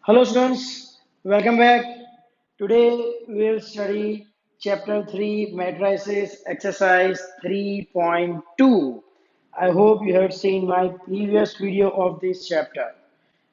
Hello students, welcome back. Today we will study chapter 3 matrices exercise 3.2. I hope you have seen my previous video of this chapter.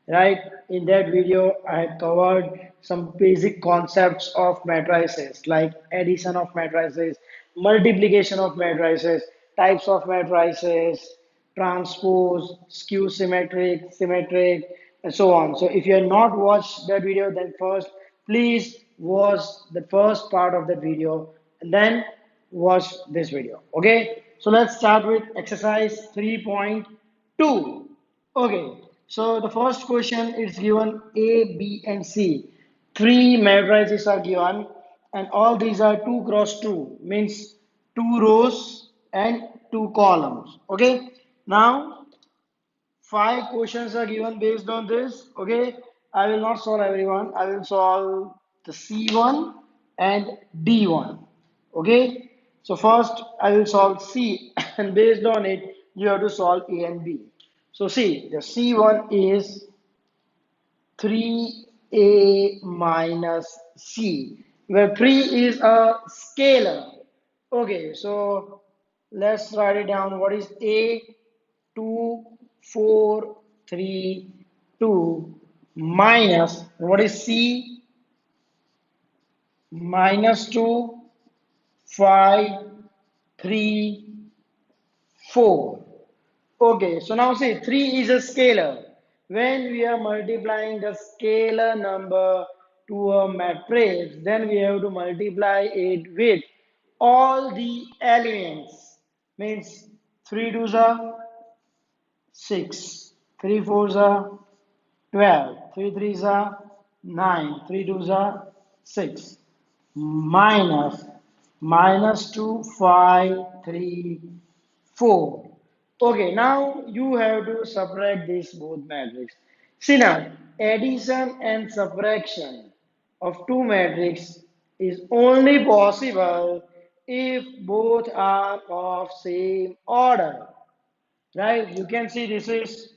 Right? In that video I had covered some basic concepts of matrices like addition of matrices, multiplication of matrices, types of matrices, transpose, skew symmetric, symmetric, and so on. So if you have not watched that video, then first please watch the first part of the video and then watch this video. Okay, so let's start with exercise 3.2. Okay, so the first question is given A, B, and C. Three matrices are given, and all these are 2 cross 2, means 2 rows and 2 columns. Okay, now 5 questions are given based on this. Okay, I will not solve everyone, I will solve the C1 and D1. Okay, so first I will solve C, and based on it, you have to solve A and B. So see, the C1 is 3A minus C, where 3 is a scalar. Okay, so let's write it down. What is A? 2, 4, 3, 2 minus, what is C? Minus 2, 5, 3, 4. Okay, so now see 3 is a scalar. When we are multiplying the scalar number to a matrix, then we have to multiply it with all the elements. Means 3 twos are 6, 3 fours are 12, 3 threes are 9, 3 twos are 6, minus minus 2, 5, 3, 4. Okay, now you have to subtract these both matrices. See now, addition and subtraction of two matrices is only possible if both are of same order. Right? You can see this is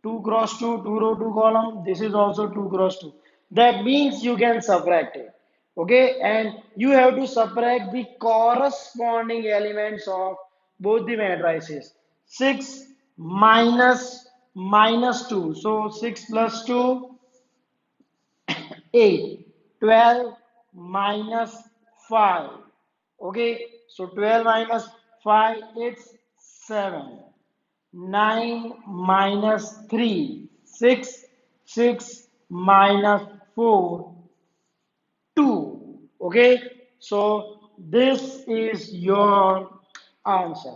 2 cross 2, 2 row, 2 column. This is also 2 cross 2. That means you can subtract it. Okay, and you have to subtract the corresponding elements of both the matrices. 6 minus 2. So 6 plus 2, 8. 12 minus 5. Okay, so 12 minus 5, it's 7. 9 minus 3, 6, 6 minus 4, 2. Okay, so this is your answer.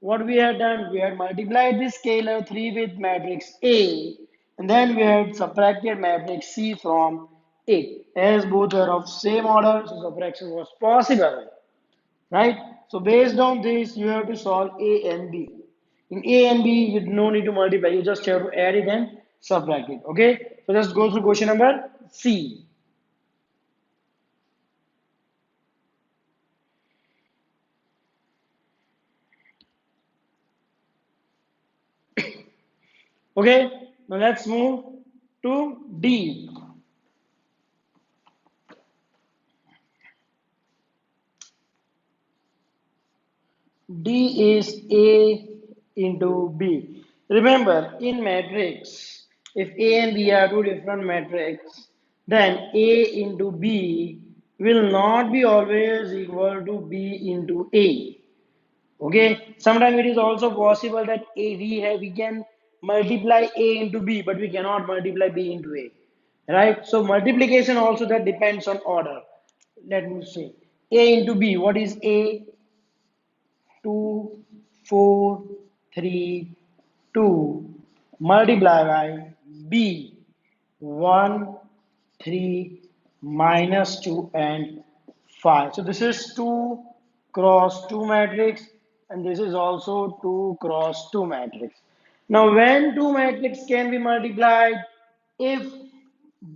What we had done, we had multiplied this scalar 3 with matrix A, and then we had subtracted matrix C from it. As both are of same order, so subtraction was possible, right? So based on this, you have to solve A and B. In A and B, you no need to multiply, you just have to add it and subtract it. Okay, so let's go through question number C. Okay, now let's move to D. D is A into B. Remember, in matrix, if A and B are two different matrices, then A into B will not be always equal to B into A. Okay, sometimes it is also possible that we can multiply A into B, but we cannot multiply B into A. Right? So multiplication also that depends on order. Let me see. A into B. What is A? 2, 4, 3, 2 multiply by B 1, 3 minus 2 and 5. So this is 2 cross 2 matrix, and this is also 2 cross 2 matrix. Now when two matrices can be multiplied, if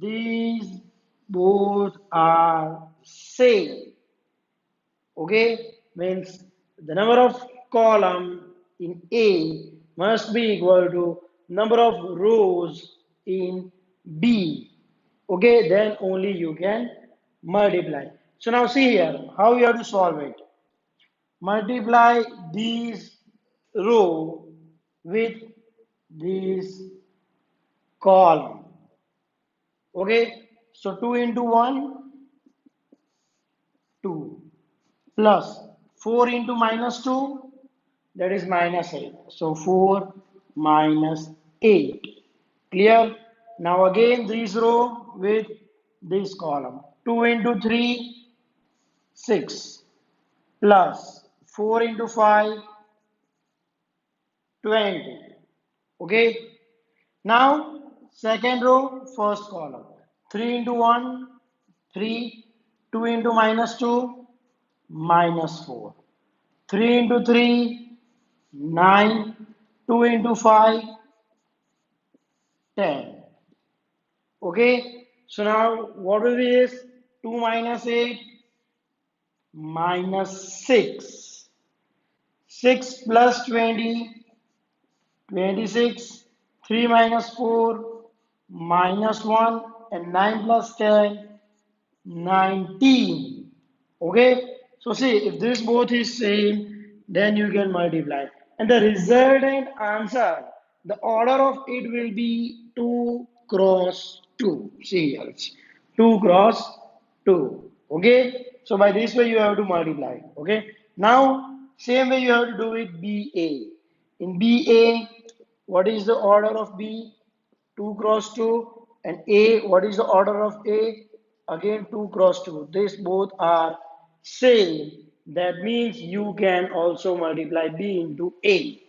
these both are same. Okay, means the number of column in A must be equal to number of rows in B. Okay, then only you can multiply. So now see here how you have to solve it. Multiply these row with this column. Okay, so 2 into 1, 2, plus 4 into minus 2, that is minus 8. So 4 minus 8. Clear? Now again this row with this column. 2 into 3, 6, plus 4 into 5, 20. Okay? Now second row, first column. 3 into 1, 3, 2 into minus 2, minus 4. 3 into 3, 9, 2 into 5, 10. Okay, so now what will be this? 2 minus 8, minus 6. 6 plus 20, 26. 3 minus 4, minus 1. And 9 plus 10, 19. Okay, so see if this both is same, then you can multiply. And the resultant answer, the order of it will be 2 cross 2. See here, it's 2 cross 2. Okay, so by this way you have to multiply. Okay, now same way you have to do it BA. In BA, what is the order of B? 2 cross 2. And A, what is the order of A? Again 2 cross 2. These both are same. That means you can also multiply B into A.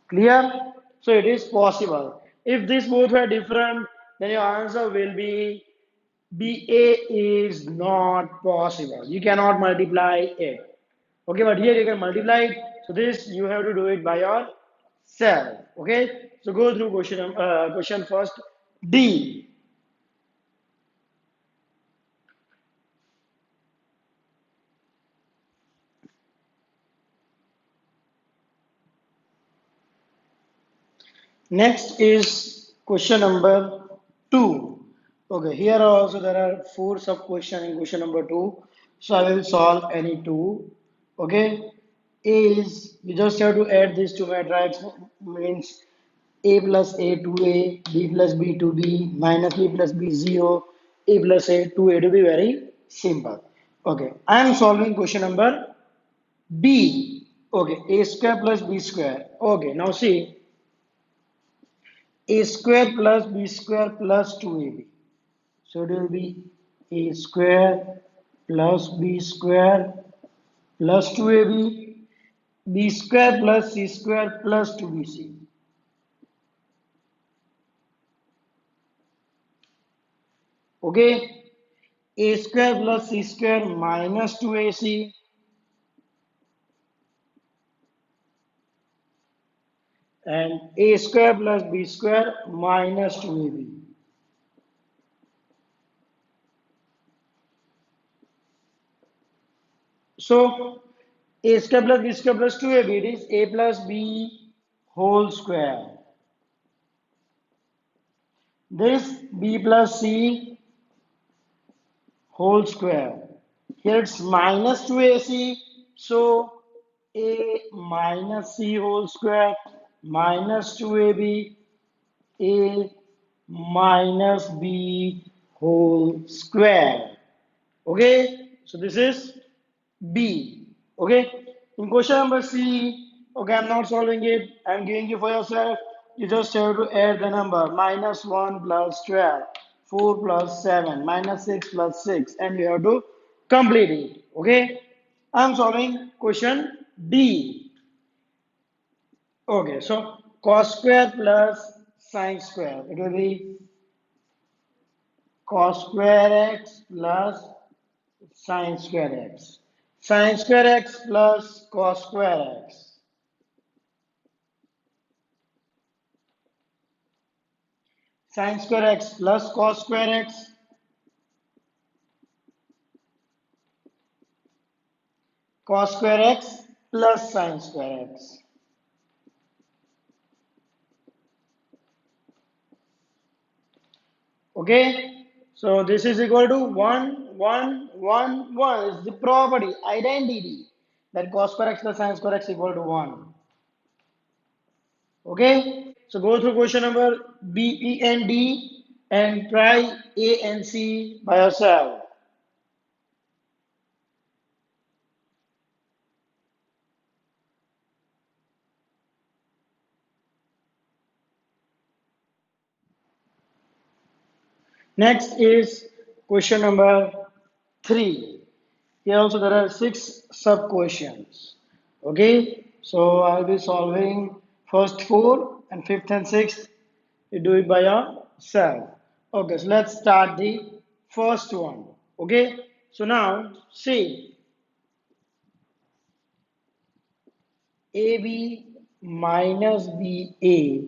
Clear? So it is possible. If these both are different, then your answer will be BA is not possible. You cannot multiply it. Okay, but here you can multiply it. So this you have to do it by yourself. Okay, so go through question first. D. Next is question number 2. Okay, here also there are 4 sub question in question number 2. So I will solve any 2. Okay, A is you just have to add these two matrices, means A plus A to A, B plus B to B, minus B plus B 0, A plus A to A to be very simple. Okay, I am solving question number B. Okay, A square plus B square. Okay, now see A square plus B square plus 2AB. So it will be A square plus B square plus 2AB, B square plus C square plus 2BC. Okay, A square plus C square minus 2AC and A square plus B square minus 2AB. So A square plus B square plus 2AB, it is A plus B whole square. This B plus C whole square. Here it's minus 2AC, so A minus C whole square minus 2AB, A minus B whole square. Okay, so this is B. Okay, in question number C, okay, I'm not solving it, I'm giving you for yourself. You just have to add the number minus 1 plus 12, 4 plus 7, minus 6 plus 6, and you have to complete it. Okay, I'm solving question D. Okay, so cos square plus sine square, it will be cos square x plus sine square x. Sine square x plus cos square x. Sine square x plus cos square x. Cos square x plus sine square x. Okay. So this is equal to 1, 1, 1, 1. It's the property, identity that cos square x plus sin square x equal to 1. Okay? So go through question number B, E, and D and try A and C by yourself. Next is question number 3. Here also there are 6 sub questions. Okay, so I'll be solving first 4 and 5th and 6th. You do it by yourself. Okay, so let's start the first one. Okay, so now see AB minus BA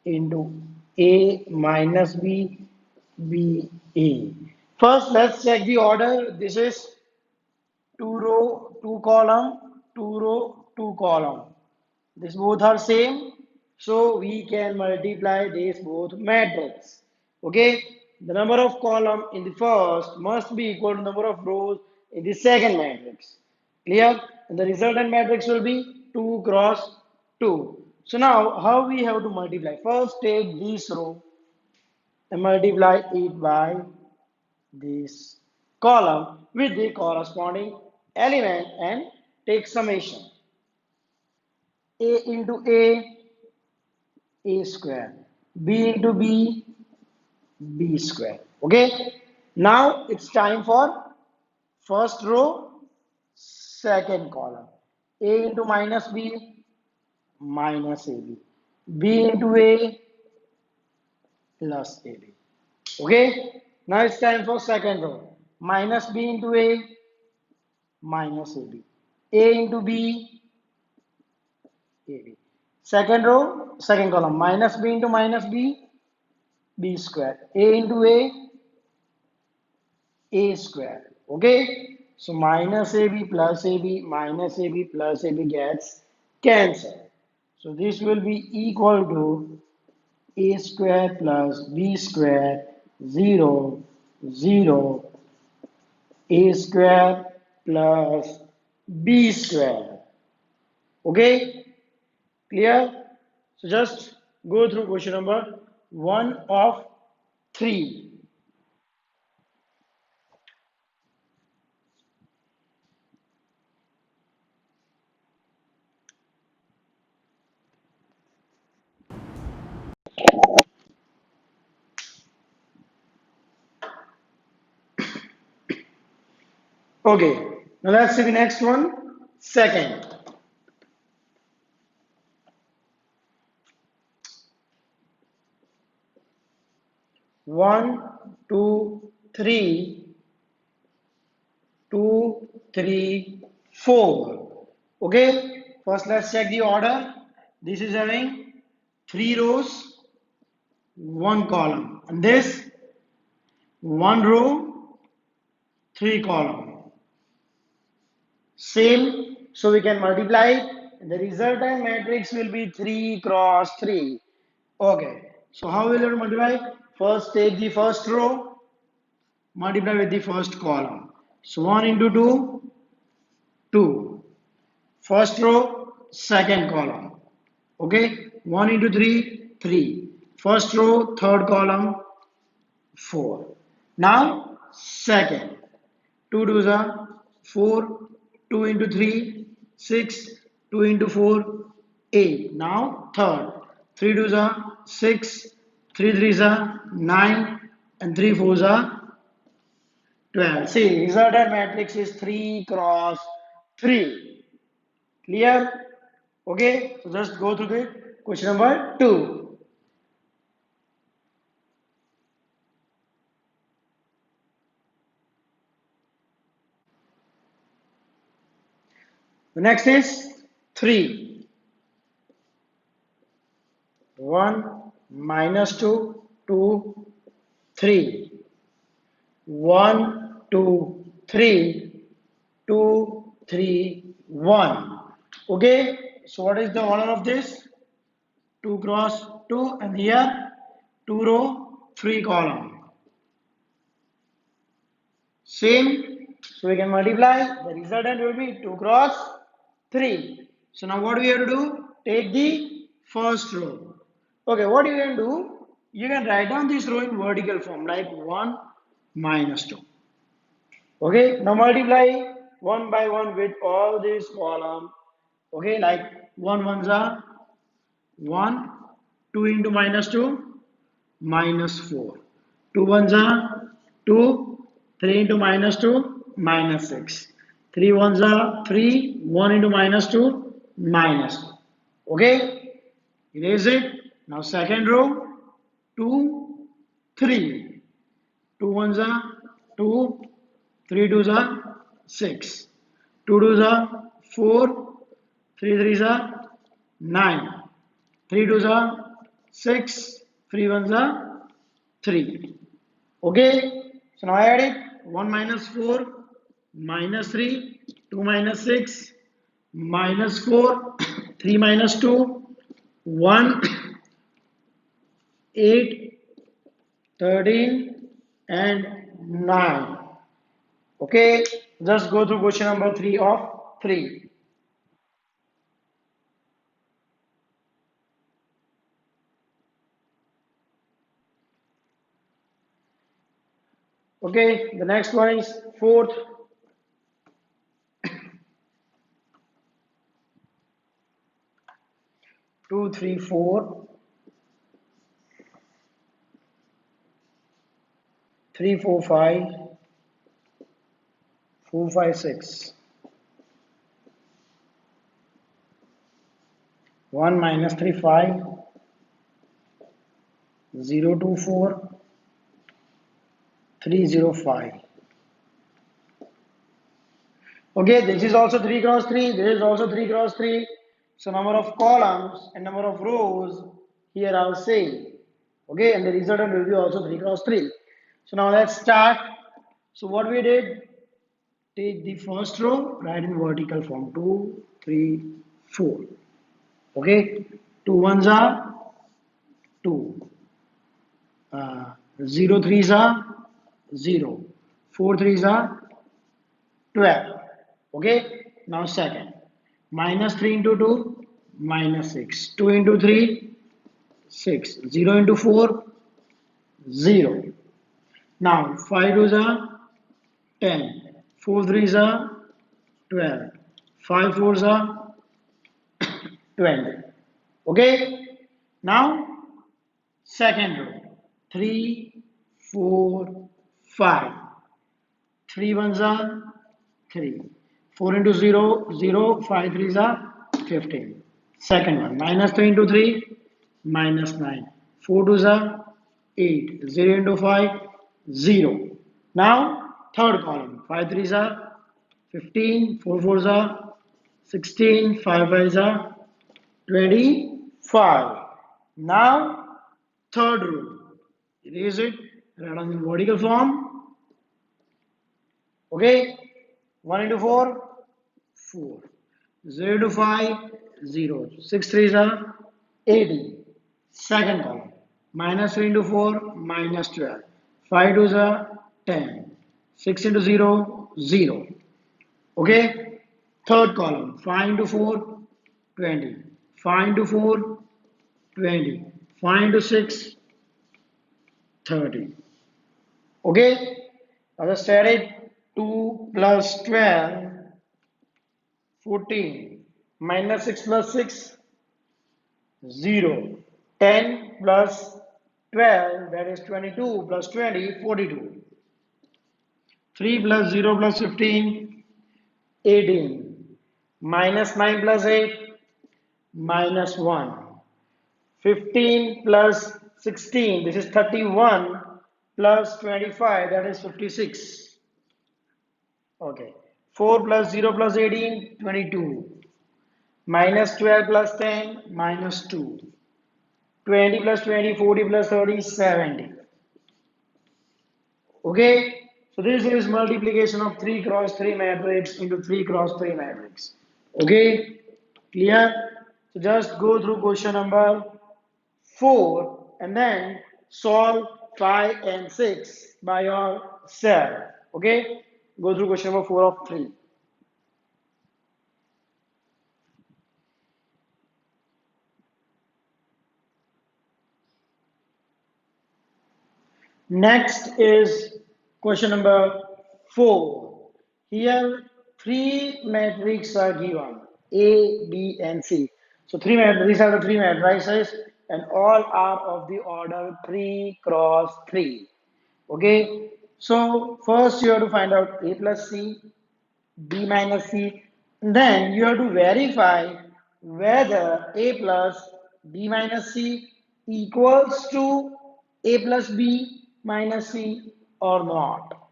into A minus B, BA. First, let's check the order. This is 2 row, 2 column, 2 row, 2 column. These both are same, so we can multiply these both matrix. Okay, the number of column in the first must be equal to number of rows in the second matrix. Clear? And the resultant matrix will be 2 cross 2. So now, how we have to multiply? First, take this row and multiply it by this column with the corresponding element and take summation. A into A square. B into B, B square. Okay. Now it's time for first row, second column. A into minus B, minus AB. B into A, plus AB. Okay. Now it's time for second row. Minus B into A, minus AB. A into B, AB. Second row, second column. Minus B into minus B, B square. A into A square. Okay. So minus AB plus AB minus AB plus AB gets cancelled. So this will be equal to A square plus B square 0 0 A square plus B square. Okay. Clear? So just go through question number 1 of 3. Okay, now let's see the next one. Second. 1, 2, 3, 2, 3, 4. Okay, first let's check the order. This is having 3 rows, 1 column. And this 1 row, 3 column. Same, so we can multiply it. The resultant matrix will be 3 cross 3. Okay, so how will you multiply? First take the first row, multiply with the first column. So 1 into 2, 2. First row, second column. Okay, 1 into 3, 3. First row, third column, 4. Now, second. 2 twos are 4, 2 into 3, 6, 2 into 4, 8. Now, third. 3 twos are 6, 3 threes are 9, and 3 fours are 12. See, resultant matrix is 3 cross 3. Clear? Okay, so just go through the question number 2. The next is 3. 1 minus 2, 2, 3. 1, 2, 3, 2, 3, 1. Okay, so what is the order of this? 2 cross 2, and here 2 row, 3 column. Same. So we can multiply. The resultant will be 2 cross 3. So now what we have to do? Take the first row. Okay, what you can do? You can write down this row in vertical form like 1 minus 2. Okay, now multiply one by one with all these column. Okay, like 1 ones are 1, 2 into minus 2, minus 4. 2 ones are 2, 3 into minus 2, minus 6. 3 ones are 3, 1 into minus 2, minus 2. Okay, erase it. Now second row, 2, 3. 2 ones are 2, 3 twos are 6. 2 twos are 4, 3 threes are 9. 3 twos are 6, 3 ones are 3. Okay, so now I add it 1 minus 4, minus 3, 2 minus 6, minus 4, 3 minus 2, 1, 8, 13, and 9. Okay, just go through question number 3 of 3. Okay, the next one is fourth. 2, 3, 4, 3, 4, 5, 4, 5, 6. 1 minus 3, 5, 0, 2, 4, 3, 0, 5. Okay, this is also 3 cross 3, this is also 3 cross 3. So number of columns and number of rows here are same. Okay, and the resultant will be also 3 cross 3. So now let's start. So what we did, take the first row, write in vertical form 2, 3, 4. Okay, 2 ones are 2, 0 threes are 0, 4 threes are 12. Okay, now second, minus 3 into 2, minus 6, 2 into 3, 6, 0 into 4, 0. Now 5 twos are 10, 4 threes are 12, 5 fours are 20. Okay, now second row, 3, 4, 5. 3 ones are 3. 4 into 0, 0. 5 threes are 15. Second one, minus 3 into 3, minus 9. 4 twos are 8. 0 into 5, 0. Now, third column, 5 threes are 15. 4 fours are 16. 5 fives are 25. Now, third rule. Erase it. Write on the vertical form. Okay. 1 into 4, 4. 0 to 5, 0. 6 threes are 80. Second column. Minus 3 into 4, minus 12. 5 twos are 10. 6 into 0, 0. Okay. Third column. 5 into 4, 20. 5 into 4, 20. 5 into 6, 30. Okay. Now just add it. 2 plus 12, 14. Minus 6 plus 6, 0. 10 plus 12, that is 22, plus 20, 42. 3 plus 0 plus 15, 18. Minus 9 plus 8, minus 1. 15 plus 16, this is 31, plus 25, that is 56. Okay. 4 plus 0 plus 18, 22. Minus 12 plus 10, minus 2. 20 plus 20, 40 plus 30, 70. Okay, so this is multiplication of 3 cross 3 matrix into 3 cross 3 matrix. Okay, clear? So just go through question number 4 and then solve 5 and 6 by yourself. Okay, go through question number 4 of 3. Next is question number 4. Here, three matrices are given A, B, and C. So, these are the three matrices, and all are of the order 3 cross 3. Okay, so first you have to find out A plus C, B minus C. Then you have to verify whether A plus B minus C equals to A plus B minus C or not.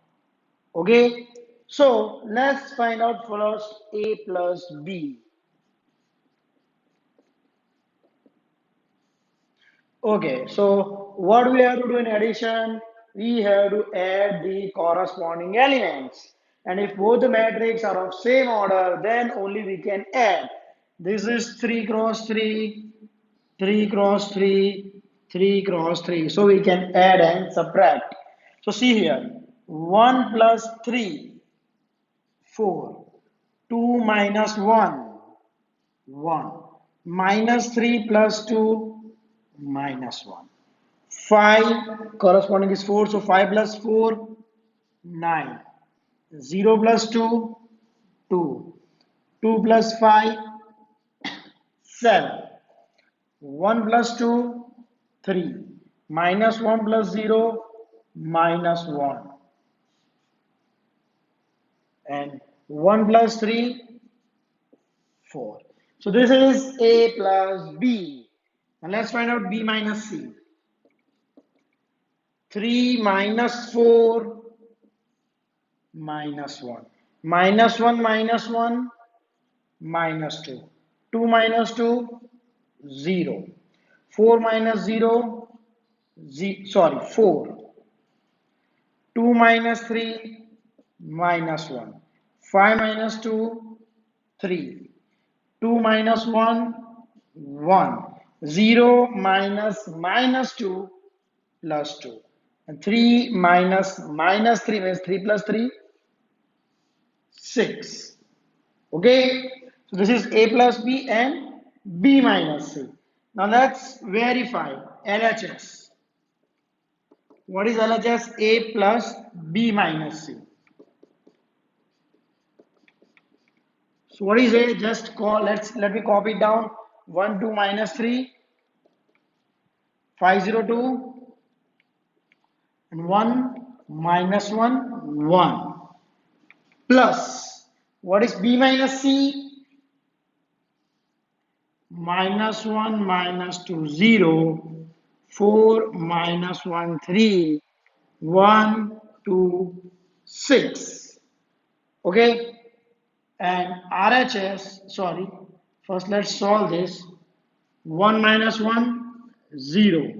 Okay, so let's find out first A plus B. Okay, so what we have to do in addition, we have to add the corresponding elements. And if both the matrix are of same order, then only we can add. This is 3 cross 3, 3 cross 3, 3 cross 3. So we can add and subtract. So see here, 1 plus 3, 4. 2 minus 1, 1. Minus 3 plus 2, minus 1. 5 corresponding is 4, so 5 plus 4, 9. 0 plus 2, 2. 2 plus 5, 7. 1 plus 2, 3. Minus 1 plus 0, minus 1. And 1 plus 3, 4. So this is A plus B. Now let's find out B minus C. 3 minus 4, minus 1. Minus 1 minus 1, minus 2. 2 minus 2, 0. 4 minus 0, 4. 2 minus 3, minus 1. 5 minus 2, 3. 2 minus 1, 1. 0 minus minus 2 plus 2. And 3 minus minus 3 means 3 plus 3, 6. Okay, so this is A plus B and B minus C. Now let's verify LHS. What is LHS? A plus B minus C. So what is A? Just call, let me copy it down. 1 2 minus 3, 502, and 1 minus 1, 1. Plus, what is B minus C? Minus 1 minus 2, 0. 4 minus 1, 3. 1 2 6. Okay, and RHS, sorry, first let's solve this. 1 minus 1, 0.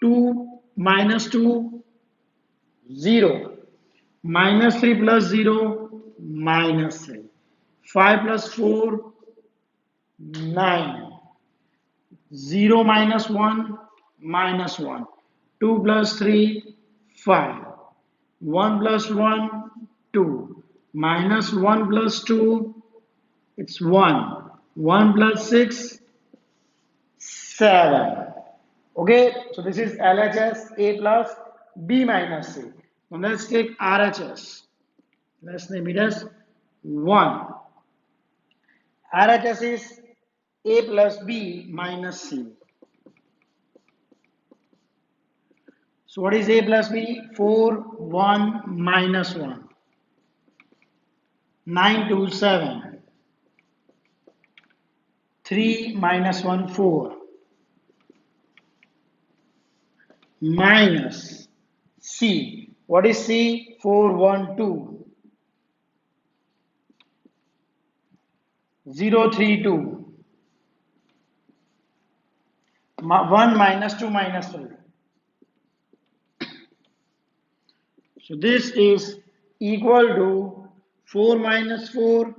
2 minus 2, 0. Minus 3 plus 0, minus 3. 5 plus 4, 9. 0 minus 1, minus 1. 2 plus 3, 5. 1 plus 1, 2. Minus 1 plus 2, it's 1. 1 plus 6, 7. Okay, so this is LHS A plus B minus C. Now let's take RHS. Let's name it as 1. RHS is A plus B minus C. So what is A plus B? 4, 1, minus 1. 9 2 7. 3 minus 1, 4. Minus C. What is C? 4 1 2. 0 3 2. 1 minus 2 minus 3. So this is equal to 4 minus 4,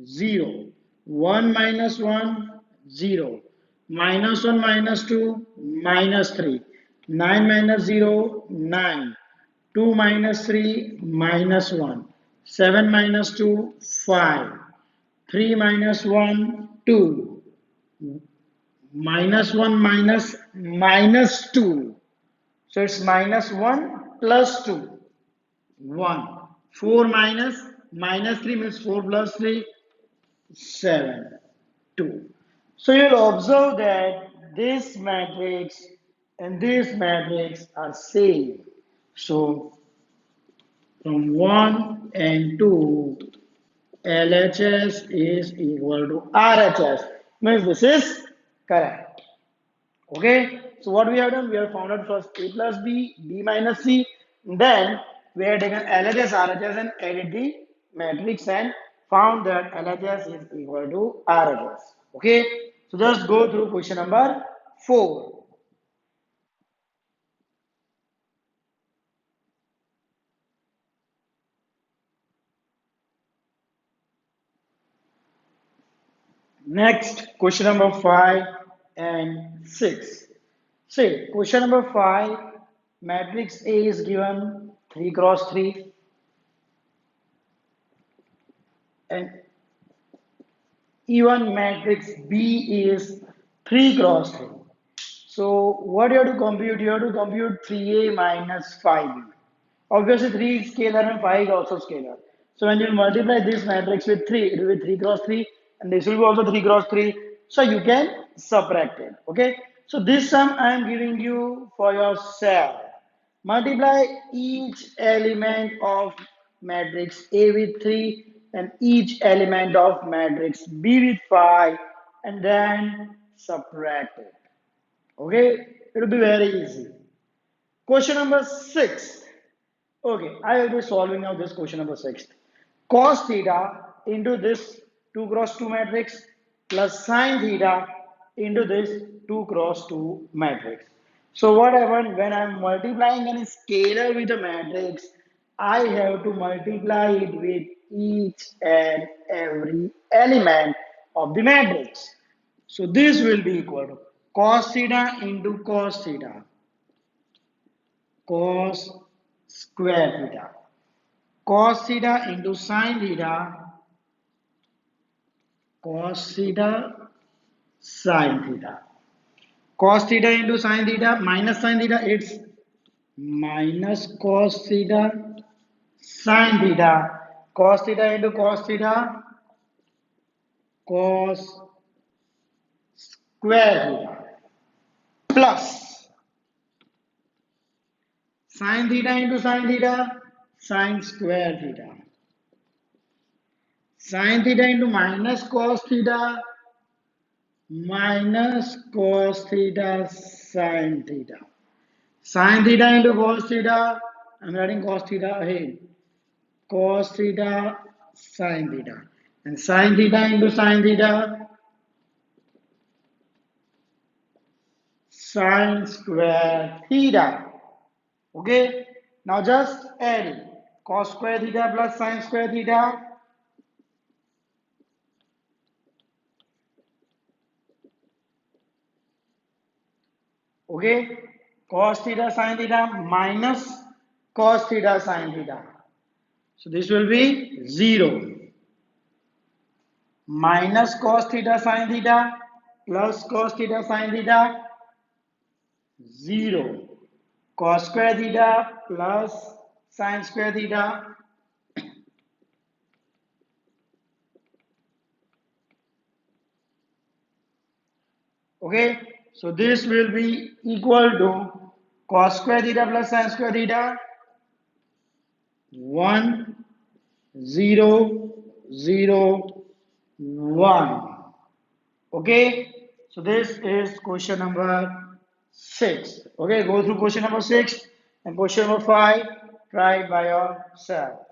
0. 1 minus 1, 0. Minus 1 minus 2, minus 3. 9 minus 0, 9. 2 minus 3 minus 1. 7 minus 2 5. 3 minus 1 2. Minus 1 minus 2. So it's minus 1 plus 2. 1. 4 minus 3 means 4 plus 3 7 2. So you'll observe that this matrix and this matrix are same. So from 1 and 2, LHS is equal to RHS. Means this is correct. Okay. So what we have done, we have found out first A plus B, B minus C. Then we have taken LHS, RHS and added the matrix and found that LHS is equal to RHS. Okay. So just go through question number 4. Next, question number 5 and 6. See, question number 5, matrix A is given 3 cross 3 and even matrix B is 3 cross 3. So what you have to compute? You have to compute 3A minus 5B. Obviously 3 is scalar and 5 is also scalar. So when you multiply this matrix with 3, it will be 3 cross 3 and this will be also 3 cross 3. So you can subtract it. Okay. So this sum I am giving you for yourself. Multiply each element of matrix A with 3 and each element of matrix B with 5 and then subtract it. Okay, it will be very easy. Question number 6. Okay, I will be solving now this question number 6. Cos theta into this 2 cross 2 matrix plus sin theta into this 2 cross 2 matrix. So what happened when I'm multiplying any scalar with a matrix, I have to multiply it with each and every element of the matrix. So this will be equal to cos theta into cos theta, cos square theta, cos theta into sin theta, cos theta, sin theta, cos theta into sin theta minus sin theta, it's minus cos theta, sin theta, cos theta into cos theta, cos square theta, plus sin theta into sin theta, sin square theta, sin theta into minus cos theta, minus cos theta, sin theta, sin theta into cos theta, I'm writing cos theta ahead, cos theta, sin theta, and sin theta into sin theta, sin square theta. Okay, now just add cos square theta plus sin square theta. Okay, cos theta sin theta minus cos theta sin theta. So this will be 0. Minus cos theta sin theta plus cos theta sin theta 0. Cos square theta plus sin square theta. Okay, so this will be equal to cos square theta plus sin square theta 1 0 0 1. Okay, so this is question number 6. Okay, go through question number 6 and question number 5. Try it by yourself.